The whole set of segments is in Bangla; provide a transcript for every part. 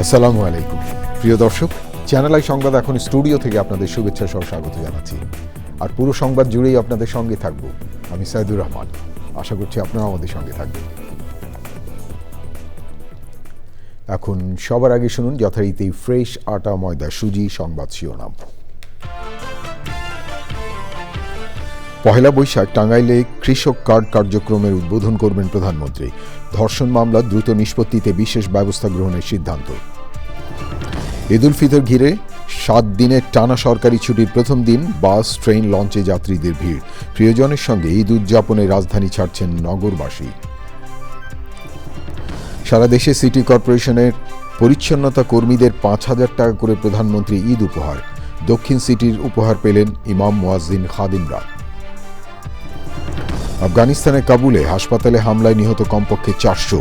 আসসালামু আলাইকুম প্রিয় দর্শক, চ্যানেল আই সংবাদ এখন স্টুডিও থেকে আপনাদের শুভেচ্ছা সহ স্বাগত জানাচ্ছি। আর পুরো সংবাদ জুড়েই আপনাদের সঙ্গে থাকব আমি সাইদুর রহমান। আশা করছি আপনারা আমাদের সঙ্গে থাকবেন। এখন সবার আগে শুনুন যথারীতি ফ্রেশ আটা ময়দা সুজি সংবাদ শিরোনাম। পহেলা বৈশাখ টাঙ্গাইলে কৃষক কার্ড কার্যক্রমের উদ্বোধন করবেন প্রধানমন্ত্রী। ধর্ষণ মামলা দ্রুত নিষ্পত্তিতে বিশেষ ব্যবস্থা গ্রহণের সিদ্ধান্ত। ঈদ উল ফিতর ঘিরে 7 দিনের টানা সরকারি ছুটির প্রথম দিন বাস, ট্রেন, লঞ্চে যাত্রীদের ভিড়। প্রিয়জনের সঙ্গে ঈদ উদযাপনে রাজধানী ছাড়ছেন নগরবাসী। সারা দেশে সিটি কর্পোরেশনের পরিচ্ছন্নতা কর্মীদের 5,000 টাকা করে প্রধানমন্ত্রী ঈদ উপহার। দক্ষিণ সিটির উপহার পেলেন ইমাম, মুয়াজ্জিন, খাদিমরা। আফগানিস্তানের কাবুলে হাসপাতালে হামলায় নিহত কমপক্ষে 400।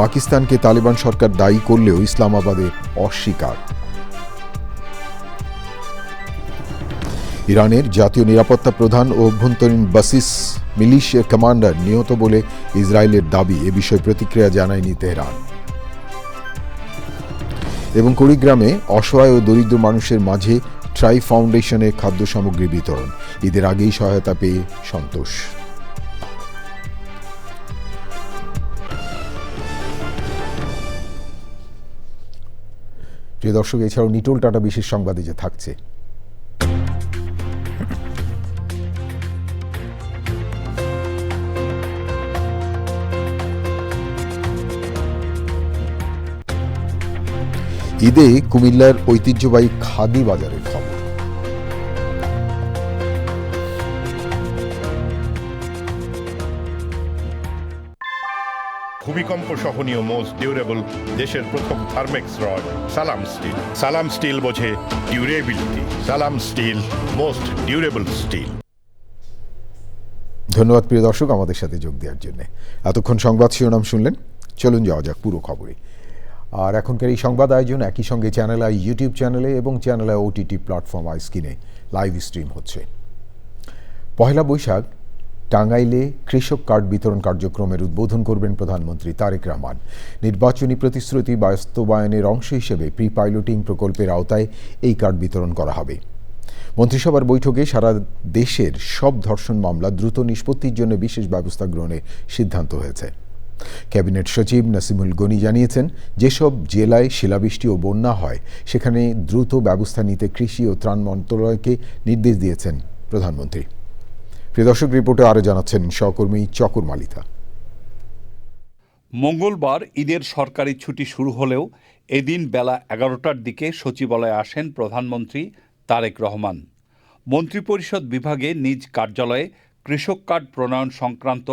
পাকিস্তানকে তালিবান সরকার দায়ী করলেও ইসলামাবাদে অস্বীকার। ইরানের জাতীয় নিরাপত্তা প্রধান ও অভ্যন্তরীণ বাসিস মিলিশিয়ার কমান্ডার নিহত বলে ইসরায়েলের দাবি। এ বিষয়ে প্রতিক্রিয়া জানায়নি তেহরান। এবং কুড়িগ্রামে অসহায় ও দরিদ্র মানুষের মাঝে ট্রাই ফাউন্ডেশনের খাদ্য সামগ্রী বিতরণ। ঈদের আগেই সহায়তা পেয়ে সন্তোষ। প্রিয় দর্শক, এছাড়াও নিটোল টাটা বিশেষ সংবাদে যে থাকছে। ঈদে কুমিল্লার ঐতিহ্যবাহী খাদি বাজারের খবর। ভূমিকম্প সহনীয় মোস্ট ডিউরেবল দেশের প্রথম থার্মেক্স রড সালাম স্টিল। সালাম স্টিল বোঝে ডিউরেবিলিটি। সালাম স্টিল, মোস্ট ডিউরেবল স্টিল। ধন্যবাদ প্রিয় দর্শক আমাদের সাথে যোগ দেওয়ার জন্য। এতক্ষণ সংবাদ শিরোনাম শুনলেন, চলুন যাওয়া যাক পুরো খবরে। আর এখনকার এই সংবাদ আয়োজন একই সঙ্গে চ্যানেল আই ইউটিউব চ্যানেলে এবং channel I OTT platform I স্ক্রিনে লাইভ স্ট্রিম হচ্ছে। পহেলা বৈশাখ টাঙ্গাইলে কৃষক কার্ড বিতরণ কার্যক্রমের উদ্বোধন করবেন প্রধানমন্ত্রী তারেক রহমান। নির্বাচনী প্রতিশ্রুতি বাস্তবায়নের অংশ হিসেবে প্রি পাইলটিং প্রকল্পের আওতায় এই কার্ড বিতরণ করা হবে। মন্ত্রিসভার বৈঠকে সারা দেশের সব ধর্ষণ মামলা দ্রুত নিষ্পত্তির জন্য বিশেষ ব্যবস্থা গ্রহণের সিদ্ধান্ত হয়েছে। ক্যাবিনেট সচিব নাসিমুল গনি জানিয়েছেন, যেসব জেলায় শিলাবৃষ্টি ও বন্যা হয় সেখানে দ্রুত ব্যবস্থা নিতে কৃষি ও ত্রাণ মন্ত্রণালয়কে নির্দেশ দিয়েছেন প্রধানমন্ত্রী। প্রিয় দর্শক, রিপোর্টে আরও জানাচ্ছেন সহকর্মী চকর মালিতা। মঙ্গলবার ঈদের সরকারি ছুটি শুরু হলেও এদিন বেলা 11টার দিকে সচিবালয়ে আসেন প্রধানমন্ত্রী তারেক রহমান। মন্ত্রিপরিষদ বিভাগে নিজ কার্যালয়ে কৃষক কার্ড প্রণয়ন সংক্রান্ত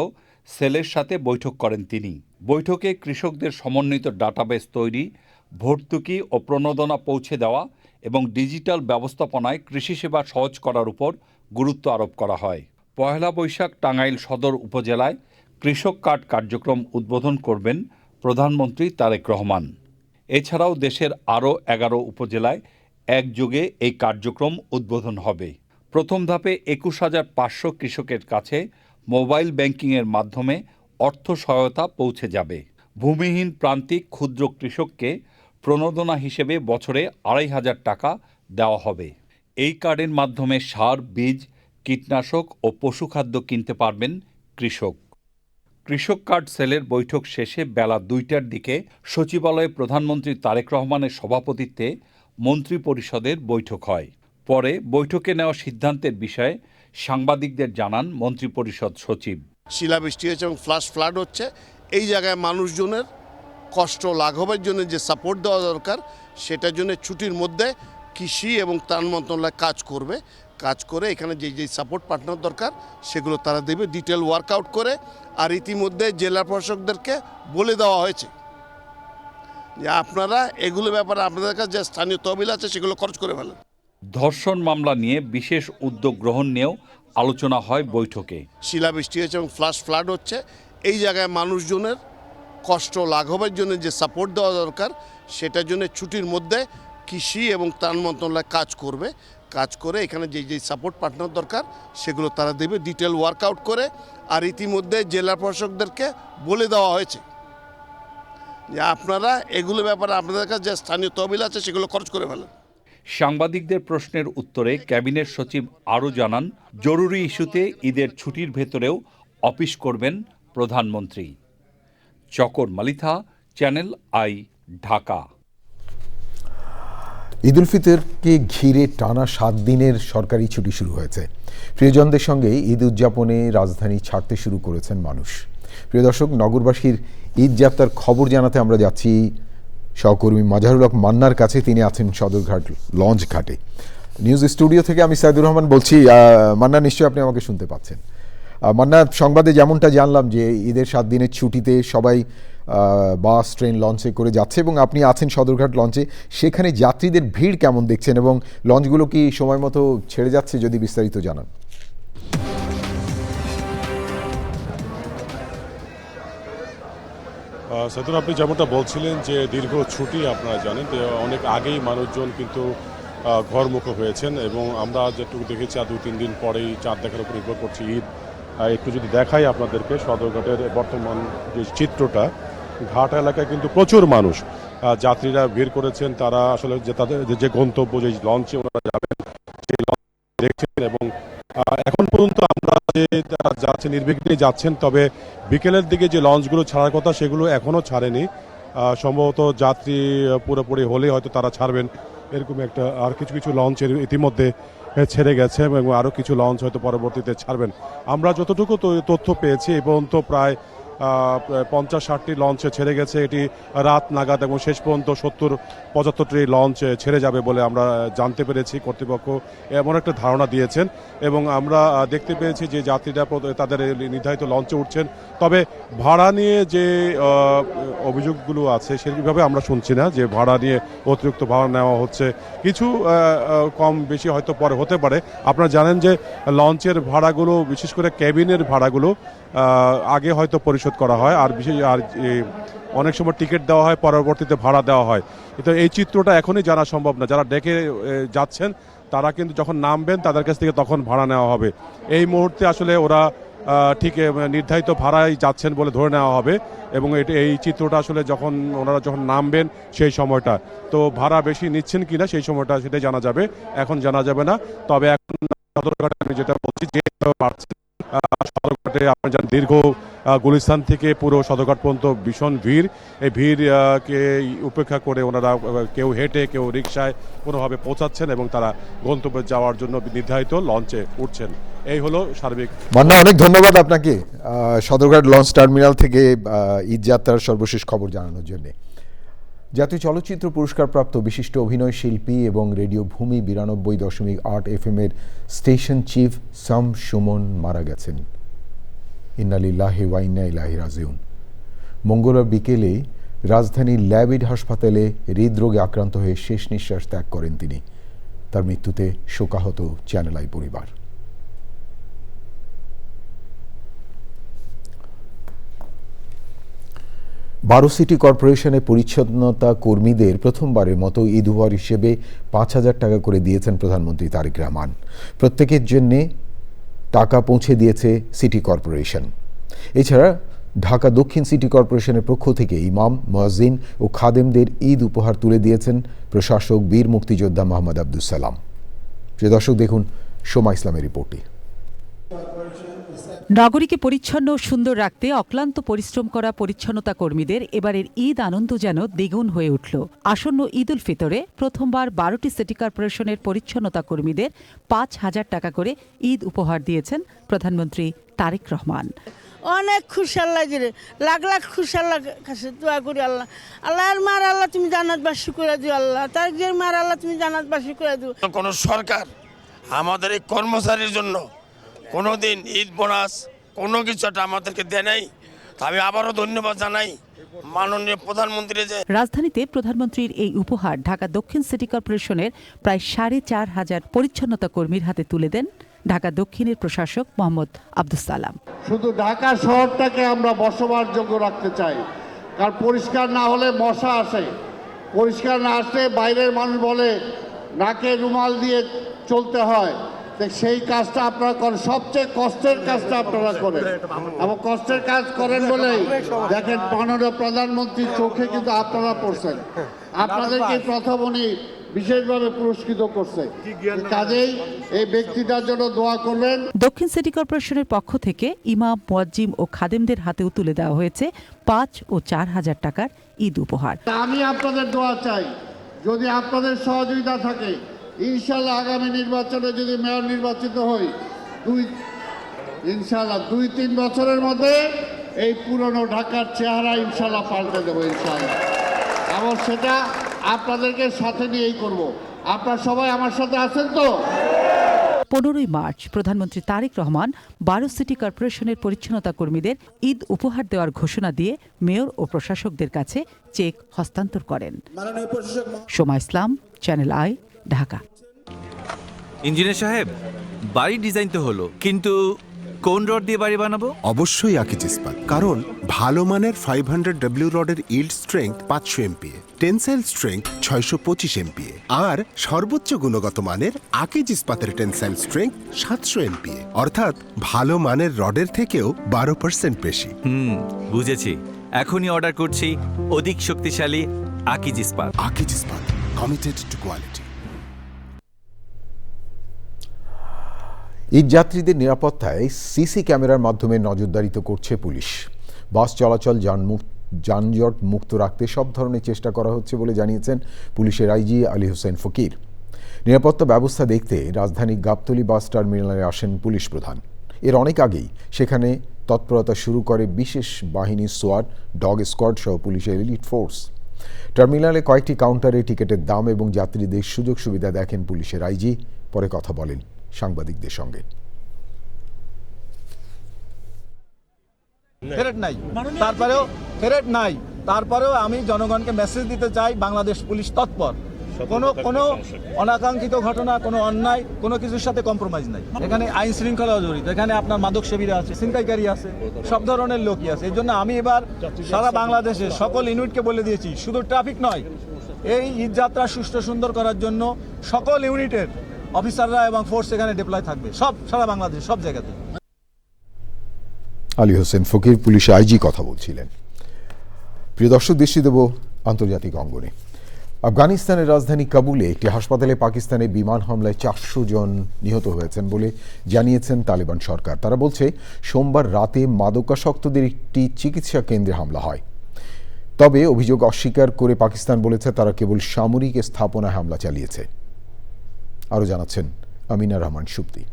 সেলের সাথে বৈঠক করেন তিনি। বৈঠকে কৃষকদের সমন্বিত ডাটাবেস তৈরি, ভর্তুকি ও প্রণোদনা পৌঁছে দেওয়া এবং ডিজিটাল ব্যবস্থাপনায় কৃষি সেবা সহজ করার উপর গুরুত্ব আরোপ করা হয়। পহেলা বৈশাখ টাঙ্গাইল সদর উপজেলায় কৃষক কার্ড কার্যক্রম উদ্বোধন করবেন প্রধানমন্ত্রী তারেক রহমান। এছাড়াও দেশের আরও 11 উপজেলায় একযোগে এই কার্যক্রম উদ্বোধন হবে। প্রথম ধাপে 21,500 কৃষকের কাছে মোবাইল ব্যাংকিংয়ের মাধ্যমে অর্থ সহায়তা পৌঁছে যাবে। ভূমিহীন প্রান্তিক ক্ষুদ্র কৃষককে প্রণোদনা হিসেবে বছরে 2,500 টাকা দেওয়া হবে। এই কার্ডের মাধ্যমে সার, বীজ, কীটনাশক ও পশুখাদ্য কিনতে পারবেন কৃষক। কৃষক কার্ড সেলের বৈঠক শেষে বেলা 2টার দিকে সচিবালয়ে প্রধানমন্ত্রী তারেক রহমানের সভাপতিত্বে মন্ত্রিপরিষদের বৈঠক হয়। পরে বৈঠকে নেওয়া সিদ্ধান্তের বিষয়ে সাংবাদিকদের জানান মন্ত্রিপরিষদ সচিব। শিলাবৃষ্টি হচ্ছে এবং ফ্লাড হচ্ছে, এই জায়গায় মানুষজনের কষ্ট লাঘবের জন্য যে সাপোর্ট দেওয়া দরকার সেটার জন্য ছুটির মধ্যে কৃষি এবং ত্রাণ মন্ত্রণালয় কাজ করে এখানে যে সাপোর্ট পার্টনার দরকার সেগুলো তারা দেবে, ডিটেল ওয়ার্কআউট করে। আর ইতিমধ্যে জেলা প্রশাসকদেরকে বলে দেওয়া হয়েছে যে আপনারা এগুলো ব্যাপারে আপনাদের কাছে যে স্থানীয় তহবিল আছে সেগুলো খরচ করে ফেলেন। ধর্ষণ মামলা নিয়ে বিশেষ উদ্যোগ গ্রহণ নিয়েও আলোচনা হয় বৈঠকে। শিলাবৃষ্টি হচ্ছে এবং ফ্লাড হচ্ছে, এই জায়গায় মানুষজনের কষ্ট লাঘবের জন্য যে সাপোর্ট দেওয়া দরকার সেটার জন্য ছুটির মধ্যে কৃষি এবং ত্রাণ মন্ত্রণালয় কাজ করে এখানে যে সাপোর্ট পার্টনার দরকার সেগুলো তারা দেবে, ডিটেল ওয়ার্কআউট করে। আর ইতিমধ্যে জেলা প্রশাসকদেরকে বলে দেওয়া হয়েছে যে আপনারা এগুলো ব্যাপারে আপনাদের কাছে যে স্থানীয় তহবিল আছে সেগুলো খরচ করে ফেলেন। সাংবাদিকদের প্রশ্নের উত্তরে ক্যাবিনেট সচিব আরও জানান, জরুরি ইস্যুতে ঈদের ছুটির ভেতরেও অফিস করবেন প্রধানমন্ত্রী। চকর মালিথা, চ্যানেল আই, ঢাকা। ঈদ উল ফিতরকে ঘিরে টানা 7 দিনের সরকারি ছুটি শুরু হয়েছে। প্রিয়জনদের সঙ্গে ঈদ উদযাপনে রাজধানী ছাড়তে শুরু করেছেন মানুষ। প্রিয় দর্শক, নগরবাসীর ঈদ যাত্রার খবর জানাতে আমরা যাচ্ছি সহকর্মী মাজহারুল হক মান্নার কাছে। তিনি আছেন সদরঘাট লঞ্চ ঘাটে। নিউজ স্টুডিও থেকে আমি সাইদুর রহমান বলছি। মান্না, নিশ্চয়ই আপনি আমাকে শুনতে পাচ্ছেন। মান্না, সংবাদে যেমনটা জানলাম যে ঈদের 7 দিনের ছুটিতে সবাই বাস, ট্রেন, লঞ্চে করে যাচ্ছে এবং আপনি আছেন সদরঘাট লঞ্চে। সেখানে যাত্রীদের ভিড় কেমন দেখছেন এবং লঞ্চগুলো কি সময় মতো ছেড়ে যাচ্ছে, যদি বিস্তারিত জানান। সাইদুর, আপনি যেমনটা বলছিলেন যে দীর্ঘ ছুটি আপনারা জানেন যে অনেক আগেই মানুষজন কিন্তু ঘরমুখো হয়েছেন এবং আমরা যেটুকু দেখেছি আর 2-3 দিন পরেই চাঁদ দেখার উপর নির্ভর করছি ঈদ। একটু যদি দেখাই আপনাদেরকে সদরঘাটের বর্তমান যে চিত্রটা, ঘাট এলাকায় কিন্তু প্রচুর মানুষ, যাত্রীরা ভিড় করেছেন। তারা আসলে যে তাদের যে গন্তব্য, যে লঞ্চে ওনারা যাবেন সেই লঞ্চ দেখছেন এবং এখন পর্যন্ত আমরা যে তারা যাচ্ছে নির্বিঘ্নে যাচ্ছেন। তবে বিকেলের দিকে যে লঞ্চগুলো ছাড়ার কথা সেগুলো এখনও ছাড়েনি। সম্ভবত যাত্রী পুরোপুরি হলেই হয়তো তারা ছাড়বেন, এরকম একটা। আর কিছু কিছু লঞ্চের ইতিমধ্যে ছেড়ে গেছে এবং আরও কিছু লঞ্চ হয়তো পরবর্তীতে ছাড়বেন। আমরা যতটুকু তথ্য পেয়েছি এই পর্যন্ত প্রায় 50-60টি লঞ্চে ছেড়ে গেছে। এটি রাত নাগাদ এবং শেষ পর্যন্ত 70-75টি লঞ্চ ছেড়ে যাবে বলে আমরা জানতে পেরেছি। কর্তৃপক্ষ এমন একটা ধারণা দিয়েছেন এবং আমরা দেখতে পেয়েছি যে যাত্রীরা তাদের নির্ধারিত লঞ্চে উঠছেন। তবে ভাড়া নিয়ে যে অভিযোগগুলো আছে সেভাবে আমরা শুনছি না যে ভাড়া নিয়ে অতিরিক্ত ভাড়া নেওয়া হচ্ছে। কিছু কম বেশি হয়তো পরে হতে পারে। আপনারা জানেন যে লঞ্চের ভাড়াগুলো, বিশেষ করে ক্যাবিনের ভাড়াগুলো আগে হয়তো পরিশোধ করা হয়, আর অনেক সময় টিকিট দেওয়া হয়, পরবর্তীতে ভাড়া দেওয়া হয়। কিন্তু এই চিত্রটা এখনই জানা সম্ভব না। যারা ডেকে যাচ্ছেন তারা কিন্তু যখন নামবেন তাদের কাছ থেকে তখন ভাড়া নেওয়া হবে। এই মুহূর্তে আসলে ওরা ঠিক নির্ধারিত ভাড়ায় যাচ্ছেন বলে ধরে নেওয়া হবে এবং এই চিত্রটা আসলে ওনারা যখন নামবেন সেই সময়টা, তো ভাড়া বেশি নিচ্ছেন কিনা সেই সময়টা সেটাই জানা যাবে, এখন জানা যাবে না। তবে এখন সদরঘাটে আমি যেটা বলছি যে সদরঘাটে আপনার জানেন দীর্ঘ গুলিস্তান থেকে পুরো সদরঘাট পর্যন্ত ভীষণ ভিড়। এই ভিড়কে উপেক্ষা করে ওনারা কেউ হেঁটে, কেউ রিকশায় কোনোভাবে পৌঁছাচ্ছেন এবং তারা গন্তব্যে যাওয়ার জন্য নির্ধারিত লঞ্চে উঠছেন। এই হলো সার্বিক। মান্না, অনেক ধন্যবাদ আপনাকে সদরঘাট লঞ্চ টার্মিনাল থেকে ঈদ যাত্রার সর্বশেষ খবর জানানোর জন্য। জাতীয় চলচ্চিত্র পুরস্কারপ্রাপ্ত বিশিষ্ট অভিনয় শিল্পী এবং রেডিও ভূমি 92.8 FM এর স্টেশন চিফ সাম সুমন মারা গেছেন। ইন্না লিল্লাহি ওয়া ইন্না ইলাইহি রাজিউন। মঙ্গলবার বিকেলে রাজধানীর ল্যাবিড হাসপাতালে হৃদরোগে আক্রান্ত হয়ে শেষ নিঃশ্বাস ত্যাগ করেন তিনি। তার মৃত্যুতে শোকাহত চ্যানেল আই পরিবার। বারো সিটি কর্পোরেশনে পরিচ্ছন্নতা কর্মীদের প্রথমবারের মতো ঈদ উপহার হিসেবে 5,000 টাকা করে দিয়েছেন প্রধানমন্ত্রী তারেক রহমান। প্রত্যেকের জন্যে টাকা পৌঁছে দিয়েছে সিটি কর্পোরেশন। এছাড়া ঢাকা দক্ষিণ সিটি কর্পোরেশনের পক্ষ থেকে ইমাম, মুয়াজ্জিন ও খাদেমদের ঈদ উপহার তুলে দিয়েছেন প্রশাসক বীর মুক্তিযোদ্ধা মোহাম্মদ আব্দুস সালাম। প্রিয় দর্শক, দেখুন সোমা ইসলামের রিপোর্টে। নগরীকে পরিচ্ছন্ন ও সুন্দর রাখতে অক্লান্ত পরিশ্রম করা পরিচ্ছন্নতা কর্মীদের এবারের ঈদ আনন্দ যেন দ্বিগুণ হয়ে উঠল। আসন্ন ঈদ উল ফিতরে প্রথমবার 12টি সিটি কর্পোরেশনের পরিচ্ছন্নতা কর্মীদের 5,000 টাকা করে ঈদ উপহার দিয়েছেন প্রধানমন্ত্রী তারেক রহমান। অনেক খুশি আল্লাহ গিরে, লাখ লাখ খুশি আল্লাহ কাছে দোয়া করি। আল্লাহ আল্লাহর মার আল্লাহ তুমি জান্নাতবাসী করে দিও। আল্লাহ তারেকের মার আল্লাহ তুমি জান্নাতবাসী করে দিও। কোন সরকার আমাদের এই কর্মচারীর জন্য কোনোদিন ঈদ বোনাস কোনো কিছুটা আমাদেরকে দেয় নাই। আমি আবারও ধন্যবাদ জানাই মাননীয় প্রধানমন্ত্রী। যে রাজধানীতে প্রধানমন্ত্রীর এই উপহার ঢাকা দক্ষিণ সিটি কর্পোরেশনের প্রায় 4,500 পরিচ্ছন্নতা কর্মীর হাতে তুলে দেন ঢাকা দক্ষিণের প্রশাসক মোহাম্মদ আব্দুস সালাম। শুধু ঢাকা শহরটাকে আমরা বসবাসযোগ্য রাখতে চাই, কারণ পরিষ্কার না হলে মশা আসে, পরিষ্কার না আসলে বাইরের মানুষ বলে নাকে রুমাল দিয়ে চলতে হয়। তো সেই কাজটা আপনারা করেন, সবচেয়ে কষ্টের কাজটা আপনারা করেন এবং কষ্টের কাজ করেন বলেই দেখেন মাননীয় প্রধানমন্ত্রীর চোখে কিন্তু আপনারা পড়ছেন, আপনাদেরকে প্রথম উনি বিশেষভাবে পুরস্কৃত করছে। কাজেই এই ব্যক্তিটার জন্য দোয়া করবেন। দক্ষিণ সিটি কর্পোরেশনের পক্ষ থেকে ইমাম, মুয়াজ্জিম ও খাদেমদের হাতেও তুলে দেওয়া হয়েছে 5 ও 4 হাজার টাকার ঈদ উপহার। আমি আপনাদের দোয়া চাই, যদি আপনাদের সহযোগিতা থাকে ইনশাল্লাহ আগামী নির্বাচনে যদি মেয়র নির্বাচিত হই, ইনশাল্লাহ 2-3 বছরের মধ্যে এই পুরনো ঢাকার চেহারা ইনশাল্লাহ পাল্টে দেবো ইনশাল্লাহ, এবং সেটা আপনাদেরকে সাথে নিয়েই করব। আপনারা সবাই আমার সাথে আছেন তো? 15ই মার্চ প্রধানমন্ত্রী তারেক রহমান 12 সিটি কর্পোরেশনের পরিচ্ছন্নতা কর্মীদের ঈদ উপহার দেওয়ার ঘোষণা দিয়ে মেয়র ও প্রশাসকদের কাছে চেক হস্তান্তর করেন। সোমা ইসলাম, চ্যানেল আই, ঢাকা। ইঞ্জিনিয়ার সাহেব, বাড়ি ডিজাইন তো হলো, কিন্তু কোন রড দিয়ে বাড়ি বানাবো? অবশ্যই আকিজ ইস্পাত, কারণ ভালো মানের 500W রডের yield strength 500 MPa, tensile strength 625 MPa, আর সর্বোচ্চ গুণগত মানের আকিজ ইস্পাতের টেনসাইল স্ট্রেংথ 700 MPa, অর্থাৎ ভালো মানের রডের থেকেও 12% বেশি। বুঝেছি, এখনই অর্ডার করছি অধিক শক্তিশালী আকিজ ইস্পাত। আকিজ ইস্পাত, কমিটেড টু কোয়ালিটি। ঈদ যাত্রীদের নিরাপত্তায় সিসি ক্যামেরার মাধ্যমে নজরদারিতে করছে পুলিশ। বাস চলাচল যানজট মুক্ত রাখতে সব ধরনের চেষ্টা করা হচ্ছে বলে জানিয়েছেন পুলিশের আইজি আলী হোসেন ফকির। নিরাপত্তা ব্যবস্থা দেখতে রাজধানী গাবতলী বাস টার্মিনালে আসেন পুলিশ প্রধান। এর অনেক আগেই সেখানে তৎপরতা শুরু করে বিশেষ বাহিনী, সোয়াট, ডগ স্কোয়াড সহ পুলিশের এলিট ফোর্স। টার্মিনালে কয়েকটি কাউন্টারে টিকিটের দাম এবং যাত্রীদের সুযোগ সুবিধা দেখেন পুলিশের আইজি, পরে কথা বলেন সাংবাদিকদের সঙ্গে। তারপরেও আমি জনগণকে মেসেজ দিতে চাই, বাংলাদেশ পুলিশ তৎপর, কোনো অনাকাঙ্ক্ষিত ঘটনা, কোনো অন্যায়, কোনো কিছুর সাথে কম্প্রোমাইজ নাই। এখানে আইন শৃঙ্খলা জড়িত, এখানে আপনার মাদক সেবীরা আছে, ছিনতাইকারী আছে, সব ধরনের লোকই আছে। এই জন্য আমি এবার সারা বাংলাদেশে সকল ইউনিটকে বলে দিয়েছি, শুধু ট্রাফিক নয়, এই ঈদযাত্রা সুষ্ঠু সুন্দর করার জন্য সকল ইউনিটের অফিসাররা এবং ফোর্স এখানে ডিপ্লয় থাকবে, সব সারা বাংলাদেশ সব জায়গাতে। আলী হোসেন ফকির, পুলিশ আইজি কথা বলছিলেন। প্রিয় দর্শক, দৃষ্টি দেব আন্তর্জাতিক অঙ্গনে। আফগানিস্তানের রাজধানী কাবুলে একটি হাসপাতালে পাকিস্তানের বিমান হামলায় 400 জন নিহত হয়েছেন বলে জানিয়েছেন তালেবান সরকার। তারা বলছে সোমবার রাতে মাদকাসক্তদের একটি চিকিৎসা কেন্দ্রে হামলা হয়। তবে অভিযোগ অস্বীকার করে পাকিস্তান বলেছে তারা কেবল সামরিক স্থাপনায় হামলা চালিয়েছে। আরও জানাচ্ছেন আমিনা রহমান সুপ্তি।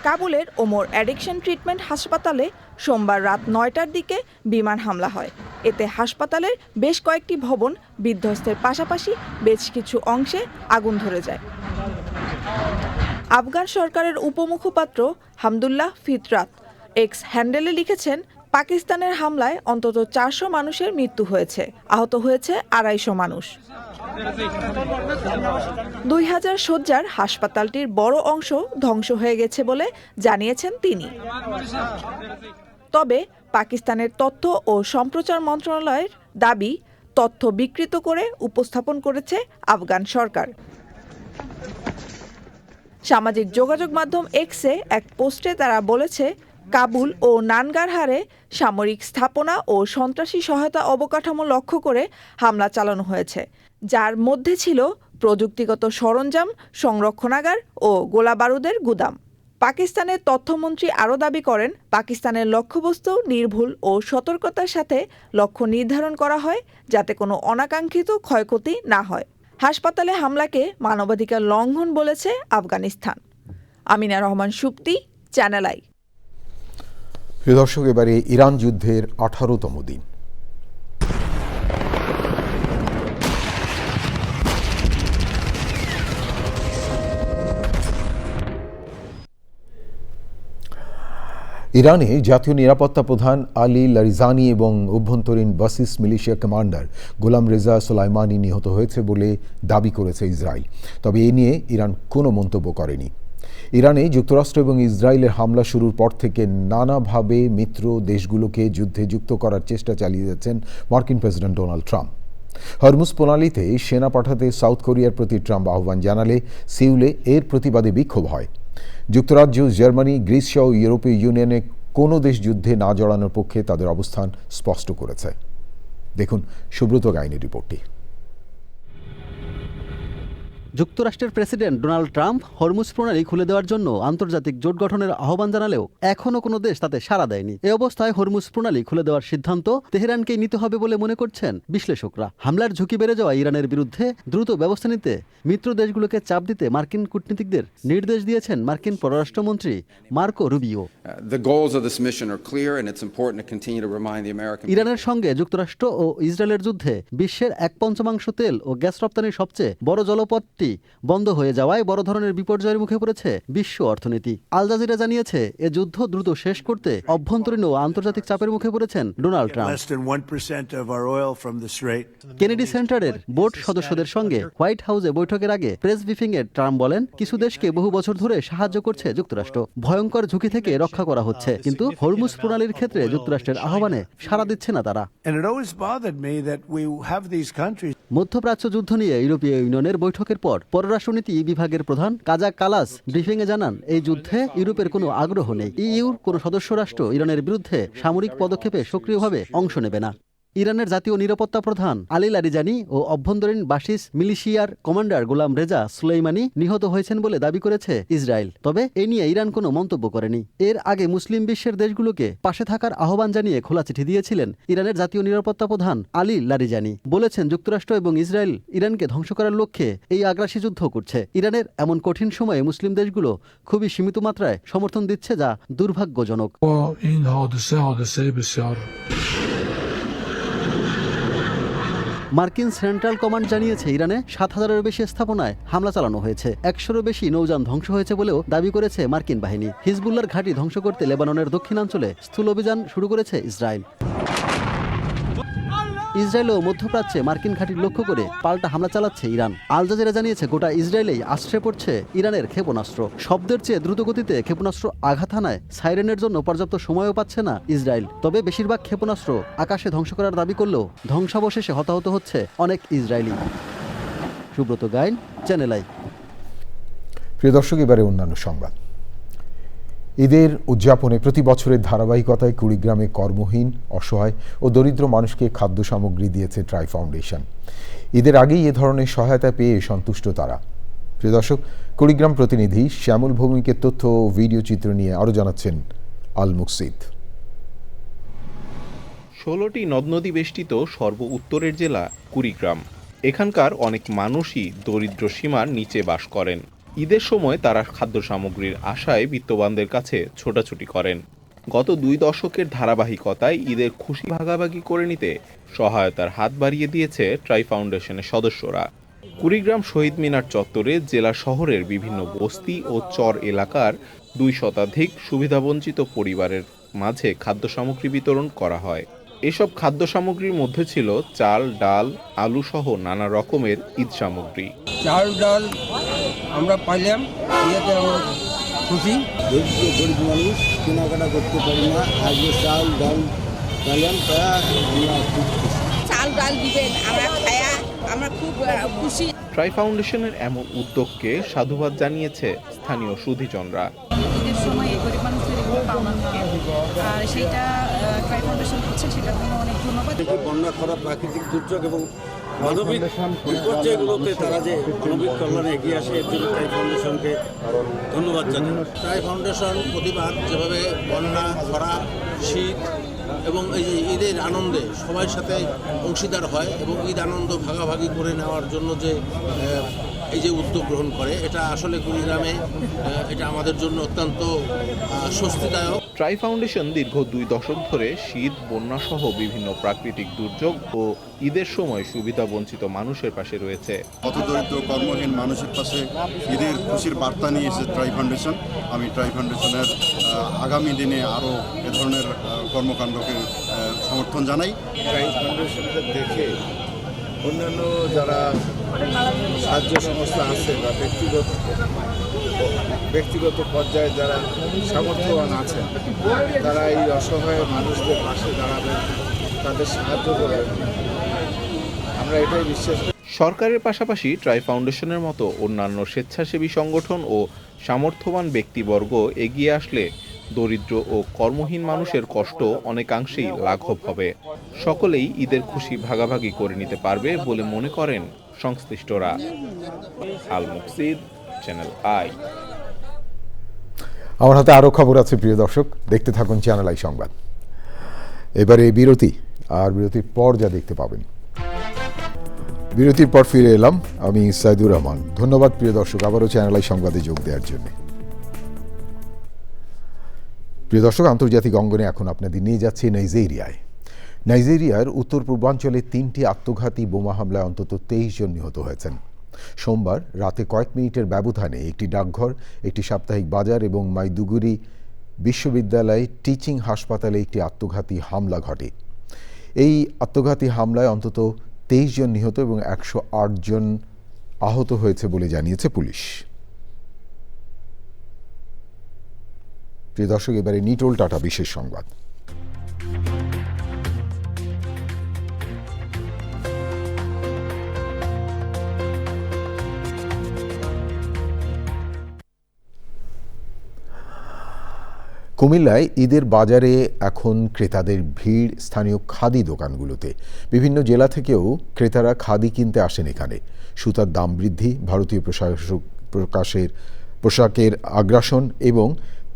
কাবুলের ওমর অ্যাডিকশন ট্রিটমেন্ট হাসপাতালে সোমবার রাত 9টার দিকে বিমান হামলা হয়। এতে হাসপাতালের বেশ কয়েকটি ভবন বিধ্বস্তের পাশাপাশি বেশ কিছু অংশে আগুন ধরে যায়। আফগান সরকারের উপমুখপাত্র হামদুল্লাহ ফিতরাত এক্স হ্যান্ডেলে লিখেছেন, পাকিস্তানের হামলায় অন্তত 400 মানুষের মৃত্যু হয়েছে, আহত হয়েছে 250 মানুষ। 2000 শয্যার হাসপাতালটির বড় অংশ ধ্বংস হয়ে গেছে বলে জানিয়েছেন তিনি। তবে পাকিস্তানের তথ্য ও সম্প্রচার মন্ত্রণালয়ের দাবি, তথ্য বিকৃত করে উপস্থাপন করেছে আফগান সরকার। সামাজিক যোগাযোগ মাধ্যম এক্সে এক পোস্টে তারা বলেছে, কাবুল ও নানগারহারে সামরিক স্থাপনা ও সন্ত্রাসী সহায়তা অবকাঠামো লক্ষ্য করে হামলা চালানো হয়েছে, যার মধ্যে ছিল প্রযুক্তিগত সরঞ্জাম, সংরক্ষণাগার ও গোলাবারুদের গুদাম। পাকিস্তানের তথ্যমন্ত্রী আরও দাবি করেন, পাকিস্তানের লক্ষ্যবস্তু নির্ভুল ও সতর্কতার সাথে লক্ষ্য নির্ধারণ করা হয় যাতে কোনো অনাকাঙ্ক্ষিত ক্ষয়ক্ষতি না হয়। হাসপাতালে হামলাকে মানবাধিকার লঙ্ঘন বলেছে আফগানিস্তান। Amina Rahman Supti, channel I. প্রিয় দর্শক, এবারে ইরান যুদ্ধের 18তম দিন। ইরানে জাতীয় নিরাপত্তা প্রধান আলী লারিজানি এবং অভ্যন্তরীণ বাসিস মিলিশিয়া কমান্ডার গোলাম রেজা সোলাইমানি নিহত হয়েছে বলে দাবি করেছে ইসরায়েল। তবে এ নিয়ে ইরান কোনো মন্তব্য করেনি। ইরানে যুক্তরাষ্ট্র এবং ইসরায়েলের হামলা শুরুর পর থেকে নানাভাবে মিত্র দেশগুলোকে যুদ্ধে যুক্ত করার চেষ্টা চালিয়ে যাচ্ছেন মার্কিন প্রেসিডেন্ট ডোনাল্ড ট্রাম্প। হরমুজ প্রণালীতে সেনা পাঠাতে সাউথ কোরিয়ার প্রতি ট্রাম্প আহ্বান জানালে সিউলে এর প্রতিবাদে বিক্ষোভ হয়। যুক্তরাজ্য, জার্মানি, গ্রিস সহ ইউরোপীয় ইউনিয়নে কোনো দেশ যুদ্ধে না জড়ানোর পক্ষে তাদের অবস্থান স্পষ্ট করেছে। দেখুন সুব্রত গাইনের রিপোর্টটি। যুক্তরাষ্ট্রের প্রেসিডেন্ট ডোনাল্ড ট্রাম্প হরমুজ প্রণালী খুলে দেওয়ার জন্য আন্তর্জাতিক জোট গঠনের আহ্বান জানালেও এখনও কোনো দেশ তাতে সাড়া দেয়নি। এ অবস্থায় হরমুজ প্রণালী খুলে দেওয়ার সিদ্ধান্ত তেহরানকেই নিতে হবে বলে মনে করছেন বিশ্লেষকরা। হামলার ঝুঁকি বেড়ে যাওয়া ইরানের বিরুদ্ধে দ্রুত ব্যবস্থা নিতে মিত্র দেশগুলোকে চাপ দিতে মার্কিন কূটনীতিকদের নির্দেশ দিয়েছেন মার্কিন পররাষ্ট্রমন্ত্রী মার্কো রুবিও। ইরানের সঙ্গে যুক্তরাষ্ট্র ও ইসরায়েলের যুদ্ধে বিশ্বের 1/5 তেল ও গ্যাস রপ্তানির সবচেয়ে বড় জলপথটি বন্ধ হয়ে যাওয়ায় বড় ধরনের বিপর্যয়ের মুখে পড়েছে বিশ্ব অর্থনীতি। আল জাজিরা জানিয়েছে এ যুদ্ধ দ্রুত শেষ করতে অভ্যন্তরীণ ও আন্তর্জাতিক চাপের মুখে পড়েছেন ডোনাল্ড ট্রাম্প। কেনেডি সেন্টারের বোর্ড সদস্যদের সঙ্গে হোয়াইট হাউসে বৈঠকের আগে প্রেস ব্রিফিংয়ে ট্রাম্প বলেন, কিছু দেশকে বহু বছর ধরে সাহায্য করছে যুক্তরাষ্ট্র, ভয়ঙ্কর ঝুঁকি থেকে রক্ষা করা হচ্ছে, কিন্তু হরমুজ প্রণালীর ক্ষেত্রে যুক্তরাষ্ট্রের আহ্বানে সাড়া দিচ্ছে না তারা। মধ্যপ্রাচ্য যুদ্ধ নিয়ে ইউরোপীয় ইউনিয়নের বৈঠকের পর পররাষ্ট্রনীতি বিভাগের প্রধান কাজা কালাস ব্রিফিংয়ে জানান, এই যুদ্ধে ইউরোপের কোনো আগ্রহ নেই। ইইউর কোনো সদস্য রাষ্ট্র ইরানের বিরুদ্ধে সামরিক পদক্ষেপে সক্রিয়ভাবে অংশ নেবে না। ইরানের জাতীয় নিরাপত্তা প্রধান আলী লারিজানি ও অভ্যন্তরীণ বাসিস মিলিশিয়ার কমান্ডার গোলাম রেজা সুলেইমানি নিহত হয়েছেন বলে দাবি করেছে ইসরায়েল। তবে এ নিয়ে ইরান কোনো মন্তব্য করেনি। এর আগে মুসলিম বিশ্বের দেশগুলোকে পাশে থাকার আহ্বান জানিয়ে খোলা চিঠি দিয়েছিলেন ইরানের জাতীয় নিরাপত্তা প্রধান আলী লারিজানি। বলেছেন, যুক্তরাষ্ট্র এবং ইসরায়েল ইরানকে ধ্বংস করার লক্ষ্যে এই আগ্রাসী যুদ্ধ করছে। ইরানের এমন কঠিন সময়ে মুসলিম দেশগুলো খুবই সীমিত মাত্রায় সমর্থন দিচ্ছে, যা দুর্ভাগ্যজনক। মার্কিন সেন্ট্রাল কমান্ড জানিয়েছে, ইরানে 7,000-এর বেশি স্থাপনায় হামলা চালানো হয়েছে, 100-এরও বেশি নৌযান ধ্বংস হয়েছে বলেও দাবি করেছে মার্কিন বাহিনী। হিজবুল্লাহর ঘাঁটি ধ্বংস করতে লেবাননের দক্ষিণাঞ্চলে স্থূল অভিযান শুরু করেছে ইসরায়েল। ইসরায়েল ও মধ্যপ্রাচ্যে মার্কিন ঘাঁটির লক্ষ্য করে পাল্টা হামলা চালাচ্ছে ইরান। আল জাজিরা জানিয়েছে, গোটা ইসরায়েলেই আশ্রয় পড়ছে ইরানের ক্ষেপণাস্ত্র। শব্দের চেয়ে দ্রুতগতিতে ক্ষেপণাস্ত্র আঘাত হানায় সাইরেনের জন্য পর্যাপ্ত সময়ও পাচ্ছে না ইসরায়েল। তবে বেশিরভাগ ক্ষেপণাস্ত্র আকাশে ধ্বংস করার দাবি করলেও ধ্বংসাবশেষে হতাহত হচ্ছে অনেক Israeli. Subrata Gain, Channel I. প্রিয় দর্শক, এবারে অন্যান্য সংবাদ। ঈদের উদযাপনে প্রতি বছরের ধারাবাহিকতায় কুড়িগ্রামে কর্মহীন, অসহায় ও দরিদ্র মানুষকে খাদ্য সামগ্রী দিয়েছে ট্রাই ফাউন্ডেশন। ঈদের আগেই এ ধরনের সহায়তা পেয়ে সন্তুষ্ট তারা। প্রিয় দর্শক, কুড়িগ্রাম প্রতিনিধি শ্যামল ভৌমিকের তথ্য ও ভিডিও চিত্র নিয়ে আরও জানাচ্ছেন আল মুকসিদ। 16টি নদ নদী বেষ্টিত সর্ব উত্তরের জেলা কুড়িগ্রাম। এখানকার অনেক মানুষই দরিদ্র সীমার নিচে বাস করেন। ঈদের সময় তারা খাদ্য সামগ্রীর আশায় বিত্তবানদের কাছে ছোটাছুটি করেন। গত 2 দশকের ধারাবাহিকতায় ঈদের খুশি ভাগাভাগি করে নিতে সহায়তার হাত বাড়িয়ে দিয়েছে ট্রাই ফাউন্ডেশনের সদস্যরা। কুড়িগ্রাম শহীদ মিনার চত্বরে জেলা শহরের বিভিন্ন বস্তি ও চর এলাকার 2 শতাধিক সুবিধাবঞ্চিত পরিবারের মাঝে খাদ্য সামগ্রী বিতরণ করা হয়। এসব খাদ্য সামগ্রীর মধ্যে ছিল চাল, ডাল, আলু সহ নানা রকমের ঈদ সামগ্রী। চাল ডাল আমরা পাইলাম, ইয়েতে আমরা খুশি। গরিব মানুষ কেনাকাটা করতে পারি না, আজকে চাল ডাল পাইলাম, আমরা খুব খুশি। চাল ডাল দিবেন, আমরা খায়া আমরা খুব খুশি। ট্রাই ফাউন্ডেশনের এমন উদ্যোগকে সাধুবাদ জানিয়েছে স্থানীয় সুধীজনরা। ঈদের সময় এই গরিব মানুষদের এগুলো পাওনা থাকে, আর সেইটা ট্রাই ফাউন্ডেশন করছে, সেটার জন্য অনেক ধন্যবাদ। বন্যা, খরা, প্রাকৃতিক দুর্যোগ এবং মানবিক বিপর্যয়গুলোতে তারা যে মানবিক কল্যাণে এগিয়ে আসে, এর জন্য ট্রাই ফাউন্ডেশনকে ধন্যবাদ জানাই। ট্রাই ফাউন্ডেশন প্রতিবার যেভাবে বন্যা, খরা, শীত এবং এই যে ঈদের আনন্দে সবার সাথে অংশীদার হয় এবং ঈদ আনন্দ ভাগাভাগি করে নেওয়ার জন্য যে এই যে উদ্যোগ গ্রহণ করে, এটা আসলে কুড়িগ্রামে এটা আমাদের জন্য অত্যন্ত স্বস্তিদায়ক। ট্রাই ফাউন্ডেশন দীর্ঘ 2 দশক ধরে শীত, বন্যা সহ বিভিন্ন প্রাকৃতিক দুর্যোগ ও ঈদের সময় সুবিধা বঞ্চিত মানুষের পাশে রয়েছে। কত দরিদ্র কর্মহীন মানুষের পাশে ঈদের খুশির বার্তা নিয়ে এসেছে ট্রাই ফাউন্ডেশন। আমি ট্রাই ফাউন্ডেশনের আগামী দিনে আরও এ ধরনের কর্মকাণ্ডকে সমর্থন জানাই। ট্রাই ফাউন্ডেশনকে দেখে অন্যান্য যারা সাহায্য সংস্থা আছে বা ব্যক্তিগত পর্যায়ে যারা সামর্থ্যবান আছেন, তারা এই অসহায় মানুষদের পাশে দাঁড়াবেন, তাদের সাহায্য করবেন। আমরা এটাই বিশ্বাস করি। সরকারের পাশাপাশি ট্রাই ফাউন্ডেশনের মতো অন্যান্য স্বেচ্ছাসেবী সংগঠন ও সামর্থ্যবান ব্যক্তিবর্গ এগিয়ে আসলে দরিদ্র ও কর্মহীন মানুষের কষ্ট অনেকাংশেই লাঘব হবে। সকলেই ঈদের খুশি ভাগাভাগি করে নিতে পারবে বলে মনে করেন সংশ্লিষ্টরা। আল মুকসিদ, চ্যানেল আই। আমার হাতে আরও খবর আছে প্রিয় দর্শক, দেখতে থাকুন চ্যানেল আই সংবাদ। এবারে বিরতি, আর বিরতির পর যা দেখতে পাবেন। বিরতির পর ফিরে এলাম, আমি সাইদুর রহমান। ধন্যবাদ প্রিয় দর্শক আবারও চ্যানেল আই সংবাদে যোগ দেওয়ার জন্য। প্রিয় দর্শক, আন্তর্জাতিক অঙ্গনে এখন আপনাদের নিয়ে যাচ্ছি নাইজেরিয়ায়। নাইজেরিয়ার উত্তর পূর্বাঞ্চলে 3টি আত্মঘাতী বোমা হামলায় অন্তত 23 জন নিহত হয়েছেন। সোমবার রাতে কয়েক মিনিটের ব্যবধানে একটি ডাকঘর, একটি সাপ্তাহিক বাজার এবং মাইদুগুরি বিশ্ববিদ্যালয় টিচিং হাসপাতালে একটি আত্মঘাতী হামলা ঘটে। এই আত্মঘাতী হামলায় অন্তত 23 জন নিহত এবং 108 জন আহত হয়েছে বলে জানিয়েছে পুলিশ। প্রিয় দর্শক, এবারে নিটোল টাটা বিশেষ সংবাদ। কুমিল্লায় ঈদের বাজারে এখন ক্রেতাদের ভিড় স্থানীয় খাদি দোকানগুলোতে। বিভিন্ন জেলা থেকেও ক্রেতারা খাদি কিনতে আসেন এখানে। সুতার দাম বৃদ্ধি, ভারতীয় পোশাকের আগ্রাসন এবং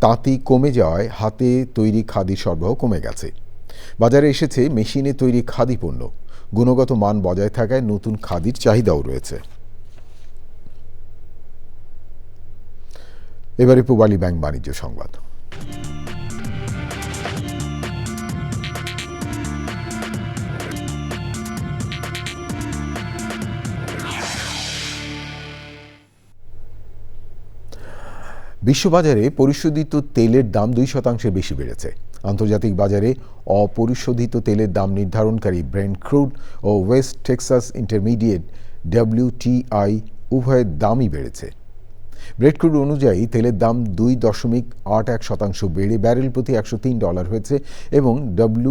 তাঁতি কমে যাওয়ায় হাতে তৈরি খাদি সরবরাহ কমে গেছে। বাজারে এসেছে মেশিনে তৈরি খাদি পণ্য। গুণগত মান বজায় থাকায় নতুন খাদির চাহিদাও রয়েছে। এবারে পূবালী ব্যাংক বাণিজ্য সংবাদ। বিশ্ববাজারে পরিশোধিত তেলের দাম 2% বেশি বেড়েছে। আন্তর্জাতিক বাজারে অপরিশোধিত তেলের দাম নির্ধারণকারী ব্রেন্ট ক্রুড ও ওয়েস্ট টেক্সাস ইন্টারমিডিয়েট WTI উভয়ের দামই বেড়েছে। ব্রেন্ট ক্রুড অনুযায়ী তেলের দাম 2.81% বেড়ে ব্যারেল প্রতি $103 হয়েছে এবং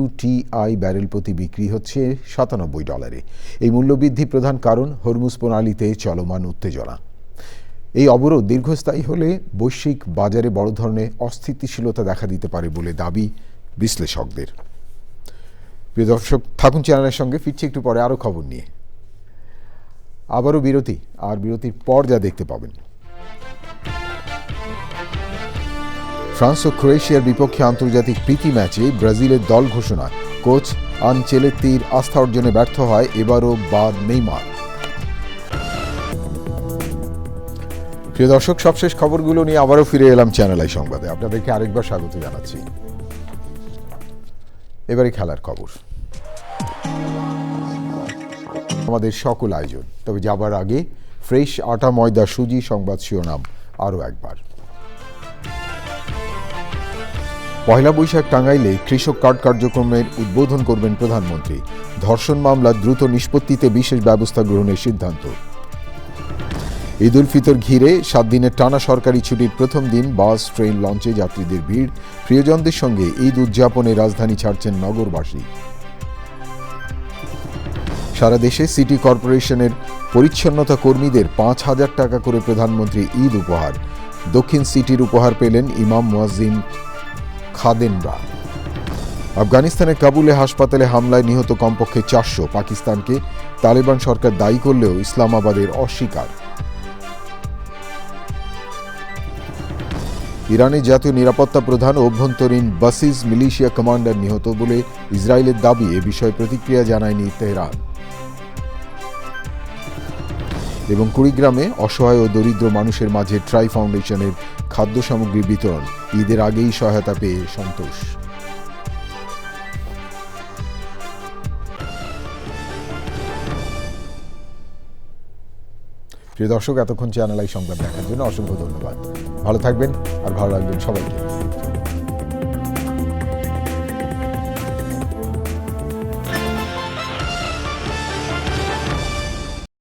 WTI ব্যারেল প্রতি বিক্রি হচ্ছে $97। এই মূল্যবৃদ্ধি প্রধান কারণ হরমুজ প্রণালীতে চলমান উত্তেজনা। এই অবরোধ দীর্ঘস্থায়ী হলে বৈশ্বিক বাজারে বড় ধরনের অস্থিতিশীলতা দেখা দিতে পারে বলে দাবি বিশ্লেষকদের। প্রিয় দর্শক, থাকুন চ্যানেলের সঙ্গে, ফিরছি একটু পরে আরও খবর নিয়ে। আবারও বিরতি, আর বিরতির পর যা দেখতে পাবেন। ফ্রান্স ও ক্রোয়েশিয়ার বিপক্ষে আন্তর্জাতিক প্রীতি ম্যাচে ব্রাজিলের দল ঘোষণা। কোচ আনচেলত্তির আস্থা অর্জনে ব্যর্থ হয় এবারও বাদ নেইমার। প্রিয় দর্শক, সবশেষ খবরগুলো নিয়ে আবারও ফিরে এলাম চ্যানেল আই সংবাদে। আপনাদেরকে আরেকবার স্বাগত জানাচ্ছি। এবারে খেলার খবর, আমাদের সকল আয়োজন। তবে যাবার আগে ফ্রেশ আটা ময়দা সুজি সংবাদ শিরোনাম আরও একবার। পয়লা বৈশাখ টাঙ্গাইলে কৃষক কার্ড কার্যক্রমের উদ্বোধন করবেন প্রধানমন্ত্রী। ধর্ষণ মামলা দ্রুত নিষ্পত্তিতে বিশেষ ব্যবস্থা গ্রহণের সিদ্ধান্ত। ঈদ উল ফিতর ঘিরে 7 দিনের টানা সরকারি ছুটির প্রথম দিন বাস, ট্রেন, লঞ্চে যাত্রীদের ভিড়। প্রিয়জনদের সঙ্গে ঈদ উদযাপনে রাজধানী ছাড়ছেন নগরবাসী। সারা দেশে সিটি কর্পোরেশনের পরিচ্ছন্নতা কর্মীদের 5,000 টাকা করে প্রধানমন্ত্রী ঈদ উপহার। দক্ষিণ সিটির উপহার পেলেন ইমাম মুয়াজ্জিন খাদেমরা। আফগানিস্তানের কাবুলে হাসপাতালে হামলায় নিহত কমপক্ষে 400। পাকিস্তানকে তালেবান সরকার দায়ী করলেও ইসলামাবাদের অস্বীকার। ইরানের জাতীয় নিরাপত্তা প্রধান ও অভ্যন্তরীণ বাসিস মিলিশিয়া কমান্ডার নিহত বলে ইসরায়েলের দাবি। এ বিষয়ে প্রতিক্রিয়া জানায়নি তেহরান। এবং কুড়িগ্রামে অসহায় ও দরিদ্র মানুষের মাঝে ট্রাই ফাউন্ডেশনের খাদ্য সামগ্রী বিতরণ। ঈদের আগেই সহায়তা পেয়ে সন্তোষ। প্রিয় দর্শক, এতক্ষণ চ্যানেল আই সংবাদ দেখার জন্য অসংখ্য ধন্যবাদ। ভালো থাকবেন আর ভালো রাখবেন সবাইকে।